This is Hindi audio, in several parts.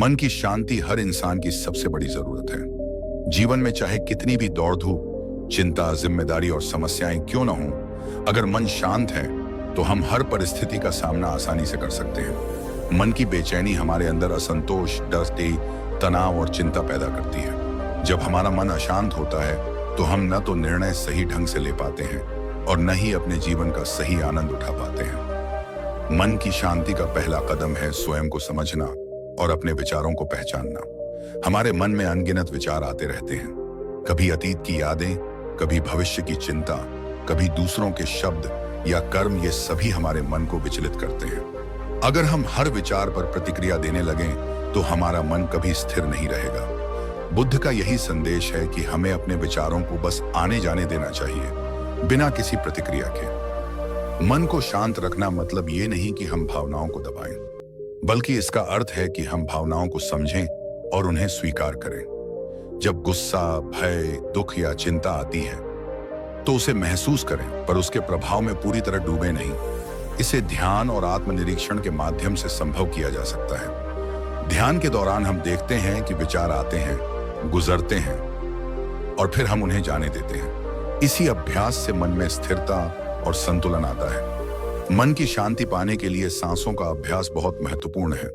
मन की शांति हर इंसान की सबसे बड़ी जरूरत है। जीवन में चाहे कितनी भी दौड़ धूप, चिंता, जिम्मेदारी और समस्याएं क्यों ना हो, अगर मन शांत है तो हम हर परिस्थिति का सामना आसानी से कर सकते हैं। मन की बेचैनी हमारे अंदर असंतोष, डर, तनाव और चिंता पैदा करती है। जब हमारा मन अशांत होता है तो हम न तो निर्णय सही ढंग से ले पाते हैं और न ही अपने जीवन का सही आनंद उठा पाते हैं। मन की शांति का पहला कदम है स्वयं को समझना और अपने विचारों को पहचानना। हमारे मन में अनगिनत विचार आते रहते हैं, कभी अतीत की यादें, कभी भविष्य की चिंता, कभी दूसरों के शब्द या कर्म। ये सभी हमारे मन को विचलित करते हैं। अगर हम हर विचार पर प्रतिक्रिया देने लगें तो हमारा मन कभी स्थिर नहीं रहेगा। बुद्ध का यही संदेश है कि हमें अपने विचारों को बस आने जाने देना चाहिए, बिना किसी प्रतिक्रिया के। मन को शांत रखना मतलब ये नहीं कि हम भावनाओं को दबाएं, बल्कि इसका अर्थ है कि हम भावनाओं को समझें और उन्हें स्वीकार करें। जब गुस्सा, भय, दुख या चिंता आती है तो उसे महसूस करें, पर उसके प्रभाव में पूरी तरह डूबे नहीं। इसे ध्यान और आत्मनिरीक्षण के माध्यम से संभव किया जा सकता है। ध्यान के दौरान हम देखते हैं कि विचार आते हैं, गुजरते हैं और फिर हम उन्हें जाने देते हैं। इसी अभ्यास से मन में स्थिरता और संतुलन आता है। मन की शांति पाने के लिए सांसों का अभ्यास बहुत महत्वपूर्ण है।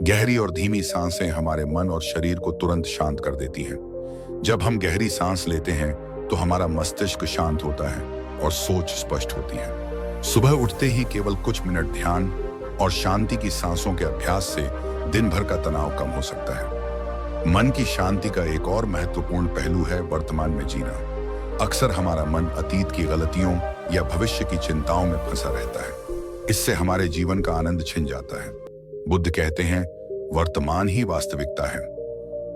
गहरी और धीमी सांसें हमारे मन और शरीर को तुरंत शांत कर देती हैं। जब हम गहरी सांस लेते हैं तो हमारा मस्तिष्क शांत होता है और सोच स्पष्ट होती है। सुबह उठते ही केवल कुछ मिनट ध्यान और शांति की सांसों के अभ्यास से दिन भर का तनाव कम हो सकता है। मन की शांति का एक और महत्वपूर्ण पहलू है वर्तमान में जीना। अक्सर हमारा मन अतीत की गलतियों या भविष्य की चिंताओं में फंसा रहता है। इससे हमारे जीवन का आनंद छिन जाता है। बुद्ध कहते हैं, वर्तमान ही वास्तविकता है।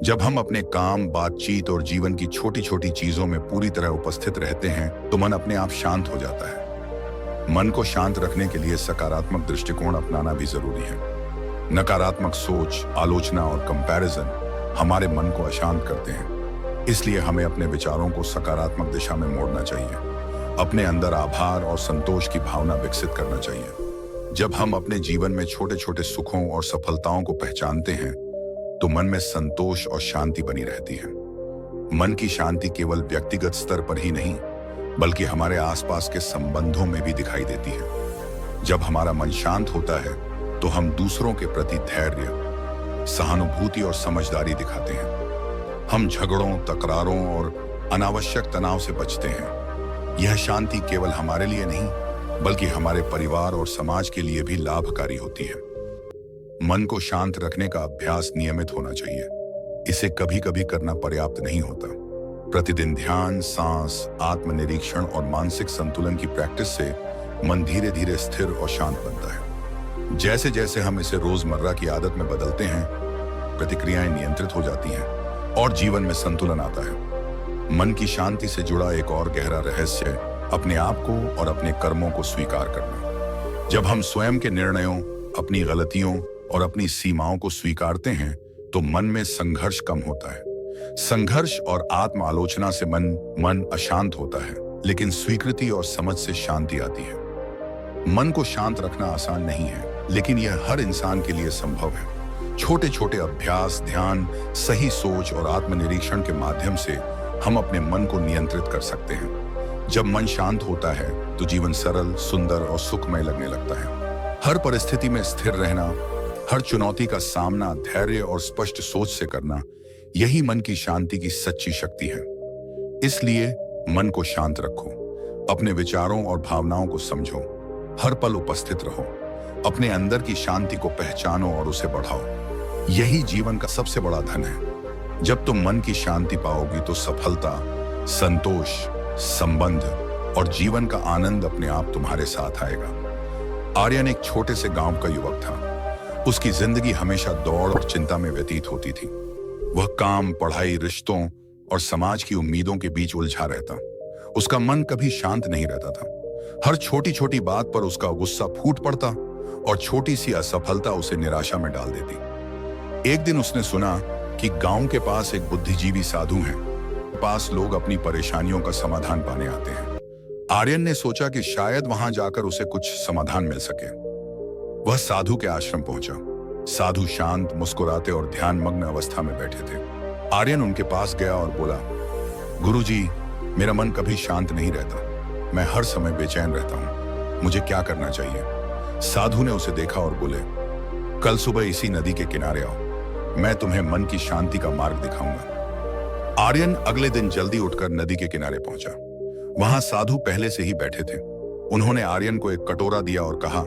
जब हम अपने काम, बातचीत और जीवन की छोटी छोटी चीजों में पूरी तरह उपस्थित रहते हैं तो मन अपने आप शांत हो जाता है। मन को शांत रखने के लिए सकारात्मक दृष्टिकोण अपनाना भी जरूरी है। नकारात्मक सोच, आलोचना और कंपैरिजन हमारे मन को अशांत करते हैं। इसलिए हमें अपने विचारों को सकारात्मक दिशा में मोड़ना चाहिए। अपने अंदर आभार और संतोष की भावना विकसित करना चाहिए। जब हम अपने जीवन में छोटे छोटे सुखों और सफलताओं को पहचानते हैं तो मन में संतोष और शांति बनी रहती है। मन की शांति केवल व्यक्तिगत स्तर पर ही नहीं, बल्कि हमारे आसपास के संबंधों में भी दिखाई देती है। जब हमारा मन शांत होता है तो हम दूसरों के प्रति धैर्य, सहानुभूति और समझदारी दिखाते हैं। हम झगड़ों, तकरारों और अनावश्यक तनाव से बचते हैं। यह शांति केवल हमारे लिए नहीं, बल्कि हमारे परिवार और समाज के लिए भी लाभकारी होती है। मन को शांत रखने का अभ्यास नियमित होना चाहिए। इसे कभी कभी करना पर्याप्त नहीं होता। प्रतिदिन ध्यान, सांस, आत्मनिरीक्षण और मानसिक संतुलन की प्रैक्टिस से मन धीरे धीरे स्थिर और शांत बनता है। जैसे जैसे हम इसे रोजमर्रा की आदत में बदलते हैं, प्रतिक्रियाएं नियंत्रित हो जाती हैं और जीवन में संतुलन आता है। मन की शांति से जुड़ा एक और गहरा रहस्य है अपने आप को और अपने कर्मों को स्वीकार करना। जब हम स्वयं के निर्णयों, अपनी गलतियों और अपनी सीमाओं को स्वीकारते हैं तो मन में संघर्ष कम होता है। संघर्ष और आत्म आलोचना से मन अशांत होता है, लेकिन स्वीकृति और समझ से शांति आती है। मन को शांत रखना आसान नहीं है, लेकिन यह हर इंसान के लिए संभव है। छोटे छोटे अभ्यास, ध्यान, सही सोच और आत्मनिरीक्षण के माध्यम से हम अपने मन को नियंत्रित कर सकते हैं। जब मन शांत होता है तो जीवन सरल, सुंदर और सुखमय लगने लगता है। हर परिस्थिति में स्थिर रहना, हर चुनौती का सामना धैर्य और स्पष्ट सोच से करना, यही मन की शांति की सच्ची शक्ति है। इसलिए मन को शांत रखो, अपने विचारों और भावनाओं को समझो, हर पल उपस्थित रहो, अपने अंदर की शांति को पहचानो और उसे बढ़ाओ। यही जीवन का सबसे बड़ा धन है। जब तुम मन की शांति पाओगी तो सफलता, संतोष, संबंध और जीवन का आनंद अपने आप तुम्हारे साथ आएगा। आर्यन एक छोटे से गांव का युवक था। उसकी जिंदगी हमेशा दौड़ और चिंता में व्यतीत होती थी। वह काम, पढ़ाई, रिश्तों और समाज की उम्मीदों के बीच उलझा रहता। उसका मन कभी शांत नहीं रहता था। हर छोटी छोटी बात पर उसका गुस्सा फूट पड़ता और छोटी सी असफलता उसे निराशा में डाल देती। एक दिन उसने सुना कि गांव के पास एक बुद्धिजीवी साधु हैं। पास लोग अपनी परेशानियों का समाधान पाने आते हैं। आर्यन ने सोचा कि शायद वहां जाकर उसे कुछ समाधान मिल सके। वह साधु के आश्रम पहुंचा। साधु शांत, मुस्कुराते और ध्यान मग्न अवस्था में बैठे थे। आर्यन उनके पास गया और बोला, गुरुजी, मेरा मन कभी शांत नहीं रहता। मैं हर समय बेचैन रहता हूँ। मुझे क्या करना चाहिए? साधु ने उसे देखा और बोले, कल सुबह इसी नदी के किनारे आओ। मैं तुम्हें मन की शांति का मार्ग दिखाऊंगा। आर्यन अगले दिन जल्दी उठकर नदी के किनारे पहुंचा। वहां साधु पहले से ही बैठे थे। उन्होंने आर्यन को एक कटोरा दिया और कहा,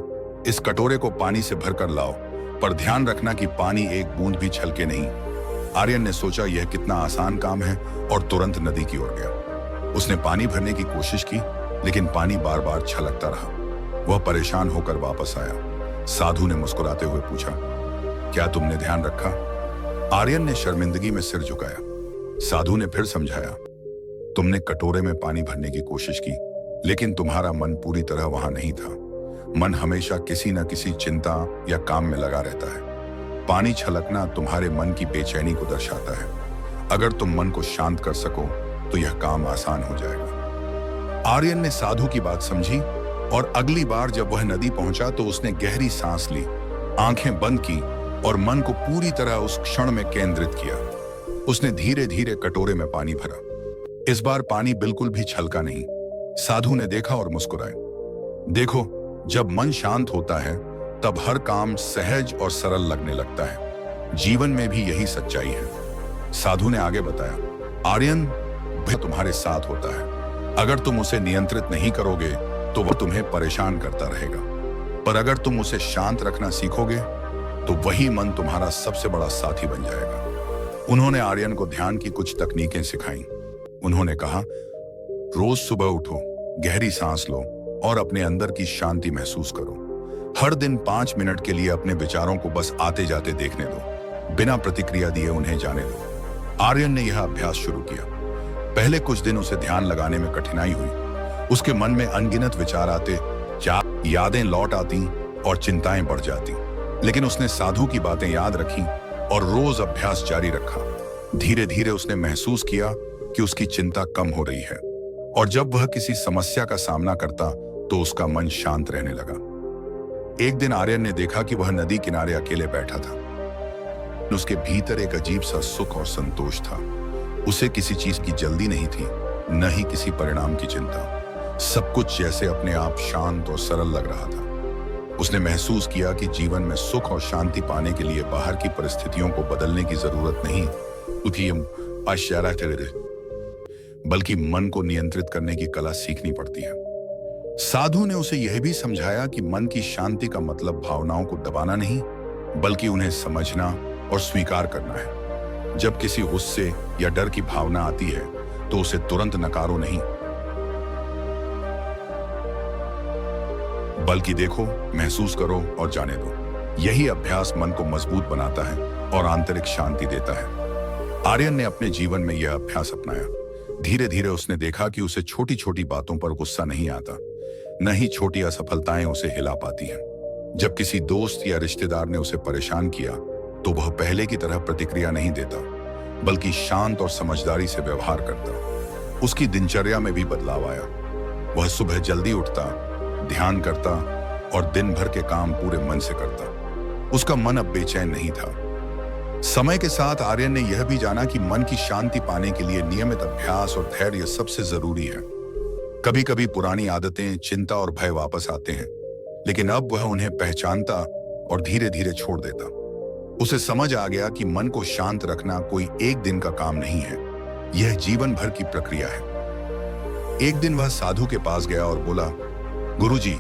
इस कटोरे को पानी से भरकर लाओ, पर ध्यान रखना कि पानी एक बूंद भी छलके नहीं। आर्यन ने सोचा यह कितना आसान काम है और तुरंत नदी की ओर गया। उसने पानी भरने की कोशिश की, लेकिन पानी बार बार छलकता रहा। वह परेशान होकर वापस आया। साधु ने मुस्कुराते हुए पूछा, क्या तुमने ध्यान रखा? आर्यन ने शर्मिंदगी में सिर झुकाया। साधु ने फिर समझाया, तुमने कटोरे में पानी भरने की कोशिश की, लेकिन तुम्हारा मन पूरी तरह वहां नहीं था। मन हमेशा किसी न किसी चिंता या काम में लगा रहता है। पानी छलकना तुम्हारे मन की बेचैनी को दर्शाता है। अगर तुम मन को शांत कर सको तो यह काम आसान हो जाएगा। आर्यन ने साधु की बात समझी और अगली बार जब वह नदी पहुंचा तो उसने गहरी सांस ली, आंखें बंद की और मन को पूरी तरह उस क्षण में केंद्रित किया। उसने धीरे धीरे कटोरे में पानी भरा। इस बार पानी बिल्कुल भी छलका नहीं। साधु ने देखा और मुस्कुराए। देखो, जब मन शांत होता है तब हर काम सहज और सरल लगने लगता है। जीवन में भी यही सच्चाई है। साधु ने आगे बताया, आर्यन भी तुम्हारे साथ होता है। अगर तुम उसे नियंत्रित नहीं करोगे तो वह तुम्हें परेशान करता रहेगा, पर अगर तुम उसे शांत रखना सीखोगे तो वही मन तुम्हारा सबसे बड़ा साथी बन जाएगा। उन्होंने आर्यन को ध्यान की कुछ तकनीकें सिखाई। उन्होंने कहा, रोज सुबह उठो, गहरी सांस लो और अपने अंदर की शांति महसूस करो। हर दिन 5 मिनट के लिए अपने विचारों को बस आते जाते देखने दो, बिना प्रतिक्रिया दिए उन्हें जाने दो। आर्यन ने यह अभ्यास शुरू किया। पहले कुछ दिन उसे ध्यान लगाने में कठिनाई हुई। उसके मन में अनगिनत विचार आते, यादें लौट आती और चिंताएं बढ़ जाती। लेकिन उसने साधु की बातें याद रखी और रोज अभ्यास जारी रखा। धीरे धीरे उसने महसूस किया कि उसकी चिंता कम हो रही है और जब वह किसी समस्या का सामना करता तो उसका मन शांत रहने लगा। एक दिन आर्यन ने देखा कि वह नदी किनारे अकेले बैठा था। उसके भीतर एक अजीब सा सुख और संतोष था। उसे किसी चीज की जल्दी नहीं थी, न ही किसी परिणाम की चिंता। सब कुछ जैसे अपने आप शांत और सरल लग रहा था। उसने महसूस किया कि जीवन में सुख और शांति पाने के लिए बाहर की परिस्थितियों को बदलने की जरूरत नहीं, बल्कि मन को नियंत्रित करने की कला सीखनी पड़ती है। साधु ने उसे यह भी समझाया कि मन की शांति का मतलब भावनाओं को दबाना नहीं, बल्कि उन्हें समझना और स्वीकार करना है। जब किसी गुस्से या डर की भावना आती है तो उसे तुरंत नकारो नहीं, बल्कि देखो, महसूस करो और जाने दो। यही अभ्यास मन को मजबूत बनाता है और आंतरिक शांति देता है। आर्यन ने अपने जीवन में यह अभ्यास अपनाया। धीरे धीरे उसने देखा कि उसे छोटी छोटी बातों पर गुस्सा नहीं आता, न ही छोटी असफलताएं उसे हिला पाती हैं। जब किसी दोस्त या रिश्तेदार ने उसे परेशान किया तो वह पहले की तरह प्रतिक्रिया नहीं देता, बल्कि शांत और समझदारी से व्यवहार करता। उसकी दिनचर्या में भी बदलाव आया। वह सुबह जल्दी उठता, ध्यान करता और दिन भर के काम पूरे मन से करता। उसका मन अब बेचैन नहीं था। समय के साथ आर्यन ने यह भी जाना कि मन की शांति पाने के लिए नियमित अभ्यास और धैर्य सबसे जरूरी है। कभी कभी पुरानी आदतें, चिंता और भय वापस आते हैं, लेकिन अब वह उन्हें पहचानता और धीरे धीरे छोड़ देता। उसे समझ आ गया कि मन को शांत रखना कोई एक दिन का काम नहीं है, यह जीवन भर की प्रक्रिया है। एक दिन वह साधु के पास गया और बोला, गुरुजी,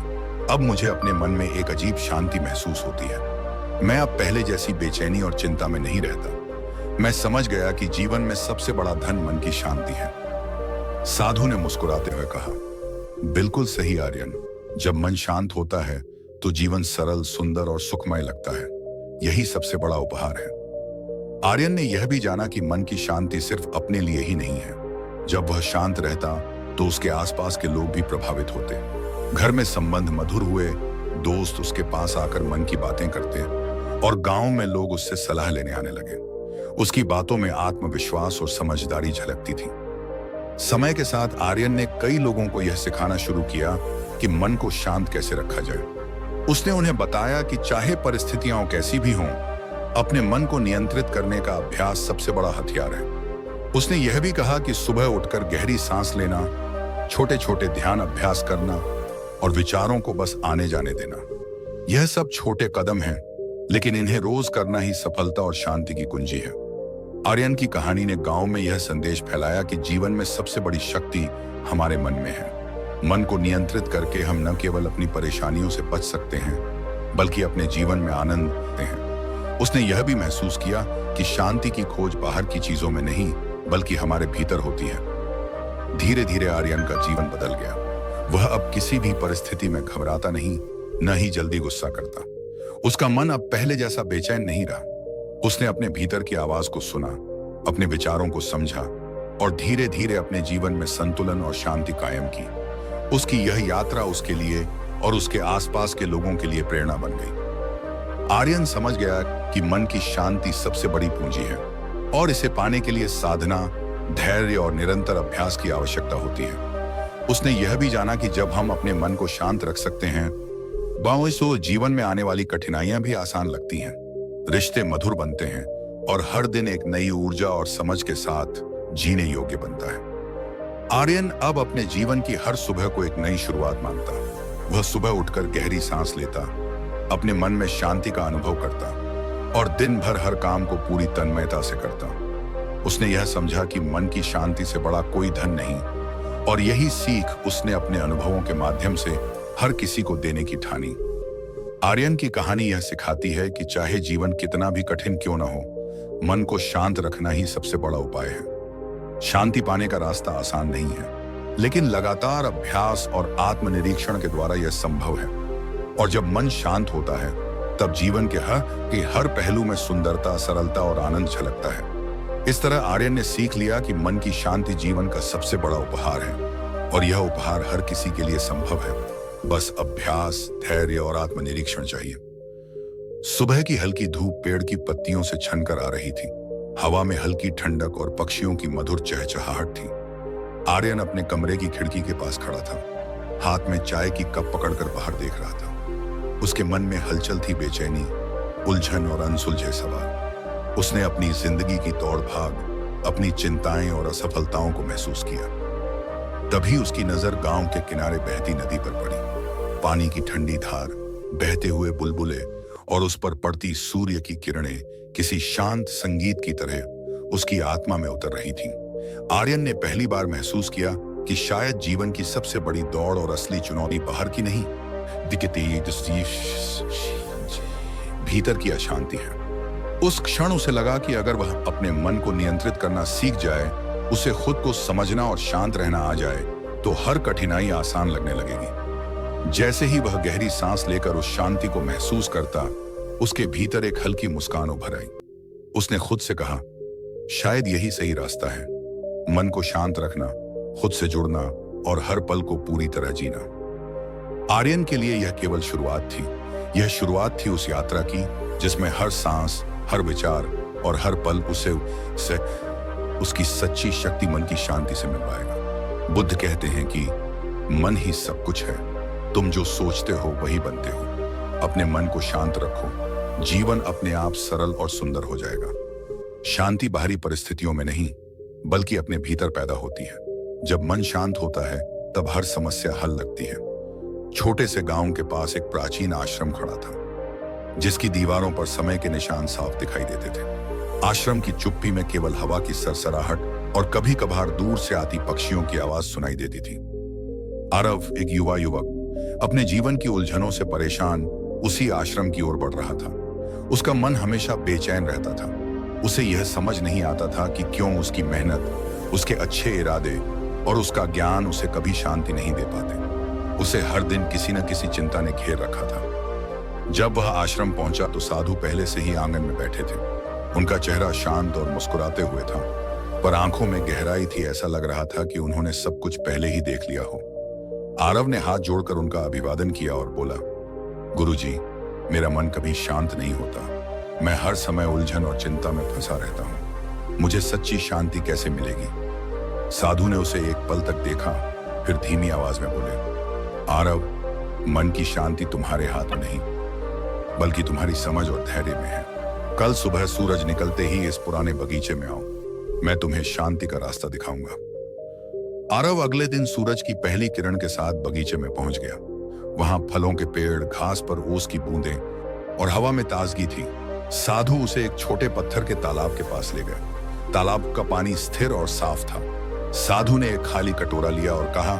अब मुझे अपने मन में एक अजीब शांति महसूस होती है। मैं अब पहले जैसी बेचैनी और चिंता में नहीं रहता। मैं समझ गया कि जीवन में सबसे बड़ा धन मन की शांति है। साधु ने मुस्कुराते हुए कहा, बिल्कुल सही आर्यन, जब मन शांत होता है तो जीवन सरल, सुंदर और सुखमय लगता है। यही सबसे बड़ा उपहार है। आर्यन ने यह भी जाना कि मन की शांति सिर्फ अपने लिए ही नहीं है। जब वह शांत रहता तो उसके आसपास के लोग भी प्रभावित होते। घर में संबंध मधुर हुए, दोस्त उसके पास आकर मन की बातें करते और गांव में लोग उससे सलाह लेने आने लगे। उसकी बातों में आत्मविश्वास और समझदारी झलकती थी। समय के साथ आर्यन ने कई लोगों को यह सिखाना शुरू किया कि मन को शांत कैसे रखा जाए। उसने उन्हें बताया कि चाहे परिस्थितियां कैसी भी हों, अपने मन को नियंत्रित करने का अभ्यास सबसे बड़ा हथियार है। उसने यह भी कहा कि सुबह उठकर गहरी सांस लेना, छोटे छोटे ध्यान अभ्यास करना और विचारों को बस आने जाने देना, यह सब छोटे कदम हैं, लेकिन इन्हें रोज करना ही सफलता और शांति की कुंजी है। आर्यन की कहानी ने गांव में यह संदेश फैलाया कि जीवन में सबसे बड़ी शक्ति हमारे मन में है। मन को नियंत्रित करके हम न केवल अपनी परेशानियों से बच सकते हैं, बल्कि अपने जीवन में आनंद लेते हैं। उसने यह भी महसूस किया कि शांति की खोज बाहर की चीजों में नहीं, बल्कि हमारे भीतर होती है। धीरे धीरे आर्यन का जीवन बदल गया। वह अब किसी भी परिस्थिति में घबराता नहीं, न ही जल्दी गुस्सा करता। उसका मन अब पहले जैसा बेचैन नहीं रहा। उसने अपने भीतर की आवाज को सुना, अपने विचारों को समझा और धीरे धीरे अपने जीवन में संतुलन और शांति कायम की। उसकी यह यात्रा उसके लिए और उसके आसपास के लोगों के लिए प्रेरणा बन गई। आर्यन समझ गया कि मन की शांति सबसे बड़ी पूंजी है और इसे पाने के लिए साधना, धैर्य और निरंतर अभ्यास की आवश्यकता होती है। उसने यह भी जाना कि जब हम अपने मन को शांत रख सकते हैं, तो जीवन में आने वाली कठिनाइयां भी आसान लगती हैं, रिश्ते मधुर बनते हैं और हर दिन एक नई ऊर्जा और समझ के साथ जीने योग्य बनता है। आर्यन अब अपने जीवन की हर सुबह को एक नई शुरुआत मानता। वह सुबह उठकर गहरी सांस लेता, अपने मन में शांति का अनुभव करता और दिन भर हर काम को पूरी तन्मयता से करता। उसने यह समझा कि मन की शांति से बड़ा कोई धन नहीं, और यही सीख उसने अपने अनुभवों के माध्यम से हर किसी को देने की ठानी। आर्यन की कहानी यह सिखाती है कि चाहे जीवन कितना भी कठिन क्यों न हो, मन को शांत रखना ही सबसे बड़ा उपाय है। शांति पाने का रास्ता आसान नहीं है, लेकिन लगातार अभ्यास और आत्मनिरीक्षण के द्वारा यह संभव है। और जब मन शांत होता है, तब जीवन के हर पहलू में सुंदरता, सरलता और आनंद झलकता है। इस तरह आर्यन ने सीख लिया कि मन की शांति जीवन का सबसे बड़ा उपहार है, और यह उपहार हर किसी के लिए संभव है। बस अभ्यास, धैर्य और आत्मनिरीक्षण चाहिए। सुबह की हल्की धूप पेड़ की पत्तियों से छनकर आ रही थी। हवा में हल्की ठंडक और पक्षियों की मधुर चहचहाहट थी। आर्यन अपने कमरे की खिड़की के पास खड़ा था, हाथ में चाय की कप पकड़कर बाहर देख रहा था। उसके मन में हलचल थी, बेचैनी, उलझन और अनसुलझे सवाल। उसने अपनी जिंदगी की दौड़ भाग, अपनी चिंताएं और असफलताओं को महसूस किया। तभी उसकी नजर गांव के किनारे बहती नदी पर पड़ी। पानी की ठंडी धार, बहते हुए बुलबुले और उस पर पड़ती सूर्य की किरणें किसी शांत संगीत की तरह उसकी आत्मा में उतर रही थीं। आर्यन ने पहली बार महसूस किया कि शायद जीवन की सबसे बड़ी दौड़ और असली चुनौती बाहर की नहीं, भीतर की अशांति है। उस क्षण उसे लगा कि अगर वह अपने मन को नियंत्रित करना सीख जाए, उसे खुद को समझना और शांत रहना आ जाए, तो हर कठिनाई आसान लगने लगेगी। जैसे ही वह गहरी सांस लेकर उस शांति को महसूस करता, उसके भीतर एक हल्की मुस्कान उभर आई। उसने खुद से कहा, शायद यही सही रास्ता है, मन को शांत रखना, खुद से जुड़ना और हर पल को पूरी तरह जीना। आर्यन के लिए यह केवल शुरुआत थी। यह शुरुआत थी उस यात्रा की जिसमें हर सांस, हर विचार और हर पल उसे उसकी सच्ची शक्ति, मन की शांति से मिलवाएगा। बुद्ध कहते हैं कि मन ही सब कुछ है, तुम जो सोचते हो वही बनते हो। अपने मन को शांत रखो, जीवन अपने आप सरल और सुंदर हो जाएगा। शांति बाहरी परिस्थितियों में नहीं, बल्कि अपने भीतर पैदा होती है। जब मन शांत होता है, तब हर समस्या हल लगती है। छोटे से गांव के पास एक प्राचीन आश्रम खड़ा था, जिसकी दीवारों पर समय के निशान साफ दिखाई देते थे। आश्रम की चुप्पी में केवल हवा की सरसराहट और कभी कभार दूर से आती पक्षियों की आवाज सुनाई देती थी। आरव, एक युवा युवक, अपने जीवन की उलझनों से परेशान उसी आश्रम की ओर बढ़ रहा था। उसका मन हमेशा बेचैन रहता था। उसे यह समझ नहीं आता था कि क्यों उसकी मेहनत, उसके अच्छे इरादे और उसका ज्ञान उसे कभी शांति नहीं दे पाते। उसे हर दिन किसी न किसी चिंता ने घेर रखा था। जब वह आश्रम पहुंचा तो साधु पहले से ही आंगन में बैठे थे। उनका चेहरा शांत और मुस्कुराते हुए था, पर आंखों में गहराई थी। ऐसा लग रहा था कि उन्होंने सब कुछ पहले ही देख लिया हो। आरव ने हाथ जोड़कर उनका अभिवादन किया और बोला, गुरुजी, मेरा मन कभी शांत नहीं होता। मैं हर समय उलझन और चिंता में फंसा रहता हूँ। मुझे सच्ची शांति कैसे मिलेगी? साधु ने उसे एक पल तक देखा, फिर धीमी आवाज में बोले, आरव, मन की शांति तुम्हारे हाथ में नहीं, बल्कि तुम्हारी समझ और धैर्य में है। कल सुबह सूरज निकलते ही इस पुराने बगीचे में आओ, मैं तुम्हें शांति का रास्ता दिखाऊंगा। आरव अगले दिन सूरज की पहली किरण के साथ बगीचे में पहुंच गया। वहां फलों के पेड़, घास पर ओस की बूंदें और हवा में ताजगी थी। साधु उसे एक छोटे पत्थर के तालाब के पास ले गए। तालाब का पानी स्थिर और साफ था। साधु ने एक खाली कटोरा लिया और कहा,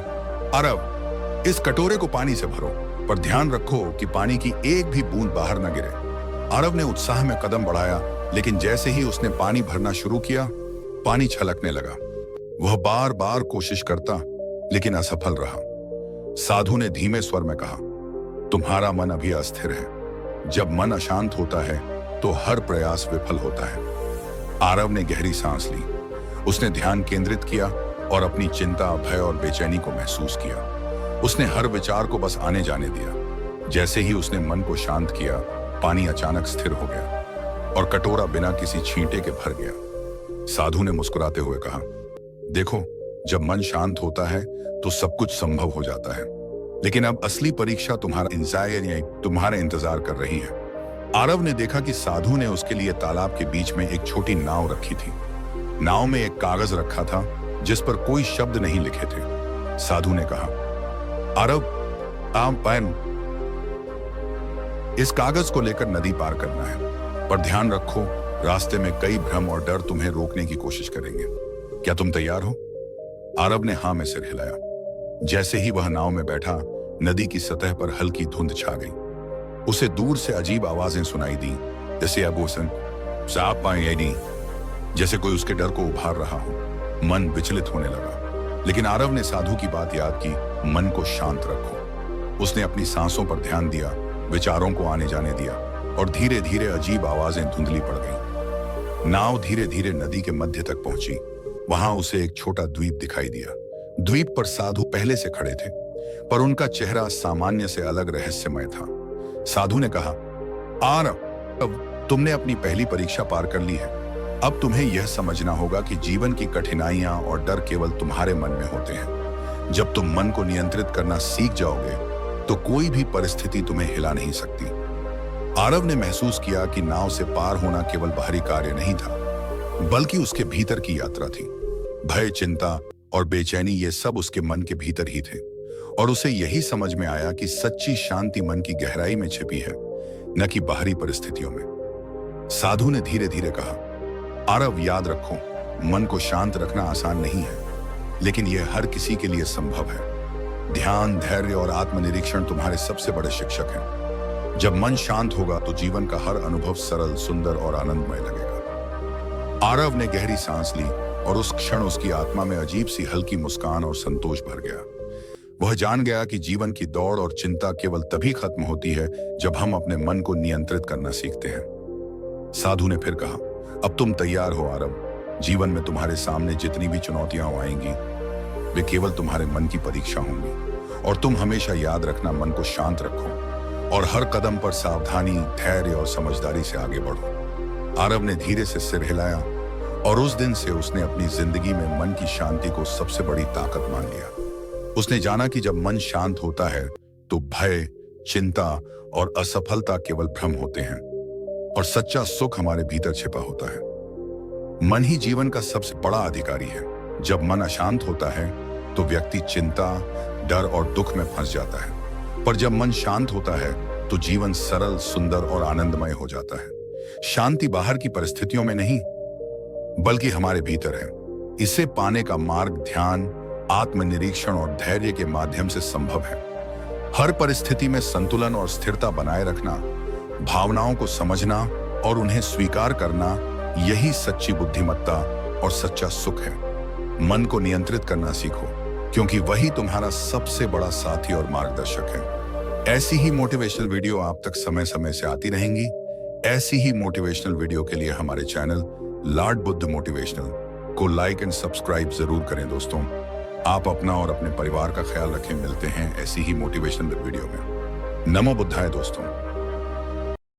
आरव, इस कटोरे को पानी से भरो, पर ध्यान रखो कि पानी की एक भी बूंद बाहर न गिरे। आरव ने उत्साह में कदम बढ़ाया, लेकिन जैसे ही उसने पानी भरना शुरू किया, पानी छलकने लगा। वह बार बार कोशिश करता, लेकिन असफल रहा। साधु ने धीमे स्वर में कहा, तुम्हारा मन अभी अस्थिर है। जब मन अशांत होता है तो हर प्रयास विफल होता है। आरव ने गहरी सांस ली। उसने ध्यान केंद्रित किया और अपनी चिंता, भय और बेचैनी को महसूस किया। उसने हर विचार को बस आने जाने दिया। जैसे ही उसने मन को शांत किया, पानी अचानक स्थिर हो गया और कटोरा बिना किसी छींटे के भर गया। साधु ने मुस्कुराते हुए कहा, देखो, जब मन शांत होता है तो सब कुछ संभव हो जाता है। लेकिन अब असली परीक्षा तुम्हारे इंतजार कर रही है। आरव ने देखा कि साधु ने उसके लिए तालाब के बीच में एक छोटी नाव रखी थी। नाव में एक कागज रखा था जिस पर कोई शब्द नहीं लिखे थे। साधु ने कहा, आरव, पेन, इस कागज को लेकर नदी पार करना है, पर ध्यान रखो, रास्ते में कई भ्रम और डर तुम्हें रोकने की कोशिश करेंगे। क्या तुम तैयार हो? आरव ने हाँ में सिर हिलाया। जैसे ही वह नाव में बैठा, नदी की सतह पर हल्की धुंध छा गई। उसे दूर से अजीब आवाजें सुनाई दी, जैसे अगोसन साफ पाएंगे, जैसे कोई उसके डर को उभार रहा हो। मन विचलित होने लगा, लेकिन आरव ने साधु की बात याद की, मन को शांत रखो। उसने अपनी सांसों पर ध्यान दिया, विचारों को आने जाने दिया और धीरे धीरे अजीब आवाजें धुंधली पड़ गईं। नाव धीरे धीरे नदी के मध्य तक पहुंची। वहां उसे एक छोटा द्वीप दिखाई दिया। द्वीप पर साधु पहले से खड़े थे, पर उनका चेहरा सामान्य से अलग रहस्यमय था। साधु ने कहा, आरव, अब तुमने अपनी पहली परीक्षा पार कर ली है। अब तुम्हें यह समझना होगा कि जीवन की कठिनाइयां और डर केवल तुम्हारे मन में होते हैं। जब तुम मन को नियंत्रित करना सीख जाओगे तो कोई भी परिस्थिति तुम्हें हिला नहीं सकती। आरव ने महसूस किया कि नाव से पार होना केवल बाहरी कार्य नहीं था, बल्कि उसके भीतर की यात्रा थी। भय, चिंता और बेचैनी, ये सब उसके मन के भीतर ही थे। और उसे यही समझ में आया कि सच्ची शांति मन की गहराई में छिपी है, न कि बाहरी परिस्थितियों में। साधु ने धीरे धीरे कहा, आरव, याद रखो, मन को शांत रखना आसान नहीं है, लेकिन यह हर किसी के लिए संभव है। ध्यान, धैर्य और आत्मनिरीक्षण तुम्हारे सबसे बड़े शिक्षक हैं। जब मन शांत होगा तो जीवन का हर अनुभव सरल, सुंदर और आनंदमय लगेगा। आरव ने गहरी सांस ली और उस क्षण उसकी आत्मा में अजीब सी हल्की मुस्कान और संतोष भर गया। वह जान गया कि जीवन की दौड़ और चिंता केवल तभी खत्म होती है जब हम अपने मन को नियंत्रित करना सीखते हैं। साधु ने फिर कहा, अब तुम तैयार हो आरव। जीवन में तुम्हारे सामने जितनी भी चुनौतियां आएंगी, वे केवल तुम्हारे मन की परीक्षा होंगी। और तुम हमेशा याद रखना, मन को शांत रखो और हर कदम पर सावधानी, धैर्य और समझदारी से आगे बढ़ो। आरव ने धीरे से सिर हिलाया और उस दिन से उसने अपनी जिंदगी में मन की शांति को सबसे बड़ी ताकत मान लिया। उसने जाना कि जब मन शांत होता है तो भय, चिंता और असफलता केवल भ्रम होते हैं और सच्चा सुख हमारे भीतर छिपा होता है। मन ही जीवन का सबसे बड़ा अधिकारी है। जब मन अशांत होता है तो व्यक्ति चिंता, डर और दुख में फंस जाता है, पर जब मन शांत होता है तो जीवन सरल, सुंदर और आनंदमय हो जाता है। शांति बाहर की परिस्थितियों में नहीं, बल्कि हमारे भीतर है। इसे पाने का मार्ग ध्यान, आत्मनिरीक्षण और धैर्य के माध्यम से संभव है। हर परिस्थिति में संतुलन और स्थिरता बनाए रखना, भावनाओं को समझना और उन्हें स्वीकार करना, यही सच्ची बुद्धिमत्ता और सच्चा सुख है। मन को नियंत्रित करना सीखो, क्योंकि वही तुम्हारा सबसे बड़ा साथी और मार्गदर्शक है। ऐसी ही मोटिवेशनल वीडियो आप तक समय समय से आती रहेंगी। ऐसी ही मोटिवेशनल वीडियो के लिए हमारे चैनल लॉर्ड बुद्ध मोटिवेशनल को लाइक एंड सब्सक्राइब जरूर करें। दोस्तों, आप अपना और अपने परिवार का ख्याल रखें। मिलते हैं ऐसी ही मोटिवेशनल वीडियो में। नमो बुद्धाय दोस्तों।